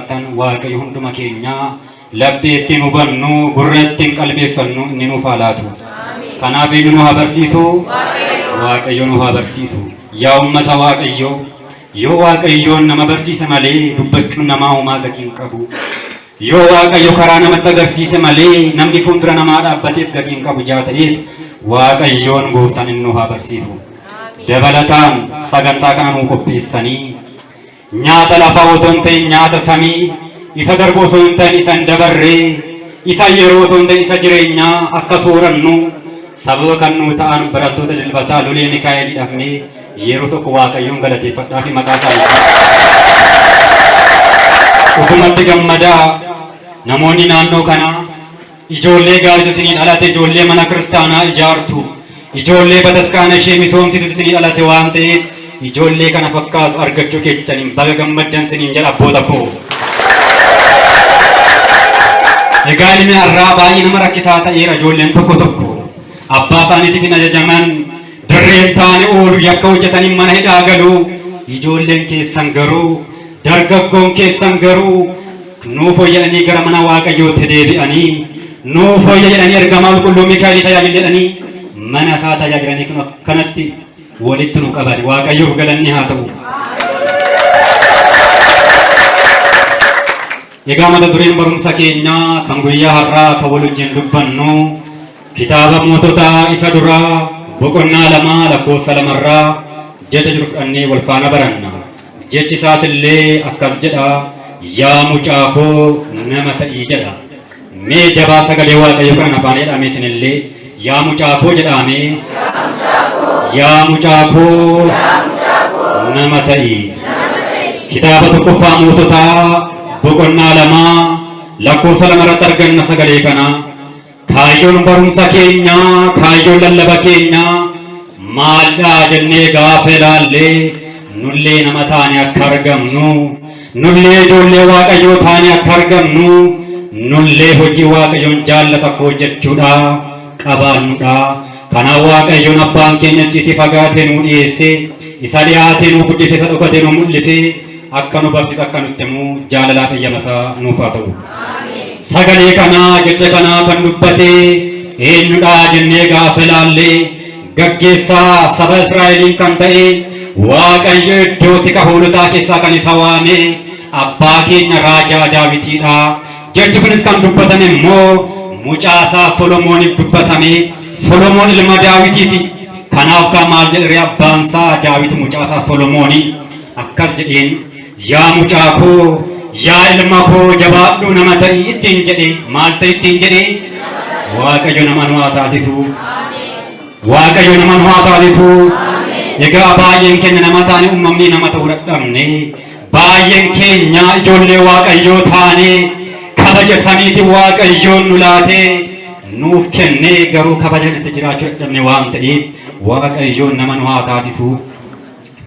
jiraattan waaqayyo hunduma keenya labbeettiin hubannu gurrattiin qalbeeffannu inni nuuf haa laatu. Kanaaf inni nu haa barsiisu, waaqayyo nu haa barsiisu. Yaa ummata waaqayyo, yoo waaqayyoon nama barsiise malee dubbachuun namaa homaa gatii hin qabu. Yoo waaqayyo karaa namatti agarsiise malee namni fuuldura namaa dhaabbateef gatii hin qabu jaa ta'eef waaqayyoon gooftaan inni nu haa barsiisu. Dabalataan sagantaa kana nuu qopheessanii nyaata lafaa otoo hin ta'in nyaata samii isa darbu osoo hin ta'in isa hin dabarree isa yeroo otoo hin ta'in isa jireenyaa akka soorannu sababa kan nuu ta'an barattoota dilbataa Lolee Mikaa'el dhafnee yeroo tokko waaqayyoon galateeffadhaa fi maqaa isaa dhugumatti gammadaa. Namoonni naannoo kana ijoollee gaariitu isiniin dhalate, ijoollee mana kiristaanaa ijaartu, ijoollee bataskaana ishee misoomsitu isiniin dhalate waan ta'eef ijoollee kana fakkaatu argachuu keessaniin baga gammaddan isiniin jedha abboota koo. Egaa ilmi har'aa baay'ee nama rakkisaa ta'eera. Ijoolleen tokko tokko abbaa isaaniitiif hin ajajaman, dirreen taane oolu yakka hojjetanii mana hidhaa galuu. Ijoolleen keessan garuu, dargaggoon keessan garuu nuu fooyya'anii gara mana waaqayyootti deebi'anii, nuu fooyya jedhanii ergamaa qulqulluu Mikaa'elii tajaajiladhanii mana isaa tajaajilanii kun akkanatti walitti nu qaban. Waaqayyoof galanni haa ta'u. Egaa mata dureen barumsa keenyaa kan guyyaa har'aa kan wal wajjin dubbannu kitaaba Moototaa isa duraa boqonnaa 2 lakkoofsa 2 jecha jiru fudhannee wal faana baranna. Jechi isaatillee akkas jedha: yaa mucaa koo nama ta'ii jedha. Mee jabaa sagalee waaqayyo kan afaan jedhame isinillee yaa mucaa koo jedhame. Yaa mucaa koo nama ta'ii. Kitaaba tokkoffaa Moototaa boqonnaa 2 lakkoofsa 2 irratti arganna sagalee kana. Kaayyoon barumsa keenyaa, kaayyoon lallaba keenyaa maaldhaa jennee gaafa ilaallee nullee nama taane akka argamnu, nullee ijoollee waaqayyoo taane akka argamnu, nullee hojii waaqayyoon jaallatu akka hojjechuudha qabaannudha. Kanaaf waaqayyoon abbaan keenya icciitii fagaatee nuu dhiyeesse, isa dhiyaatee nuu guddise, isa dhokatee nuu mul'ise akka nu barsiisu akka nutti himu jaalalaaf eeyyama isaa nuuf haa ta'u. Sagalee kanaa jecha kanaa kan dubbate eenyudha jennee gaafa ilaallee gaggeessaa saba Israa'eliin kan ta'e waaqayyo iddootti hoolotaa keessaa kan isa waame abbaa keenya raajaa Daawitiidha. Jechi kunis kan dubbatame immoo mucaa isaa Solomooniif dubbatame. Solomoon ilma Daawitiiti. Kanaaf kan maal jedhe abbaan isaa Daawit mucaa isaa Solomooni akkas jedheen: yaa mucaa koo, yaa ilma koo jabaadhu nama ta'ii ittiin jedhe. Maal ta'e ittiin jedhe? Waaqayyo nama nu haa taasisu. Waaqayyo nama nu haa taasisu. Egaa baay'een keenya nama taane uumamni nama ta'uu dadhabne, baay'een keenya ijoollee waaqayyoo taane kabaja samiitti waaqayyoon nu laate nuuf kenne garuu kabaja itti jiraachuu dadhabne waan ta'eef waaqayyoon nama nu haa taasisu.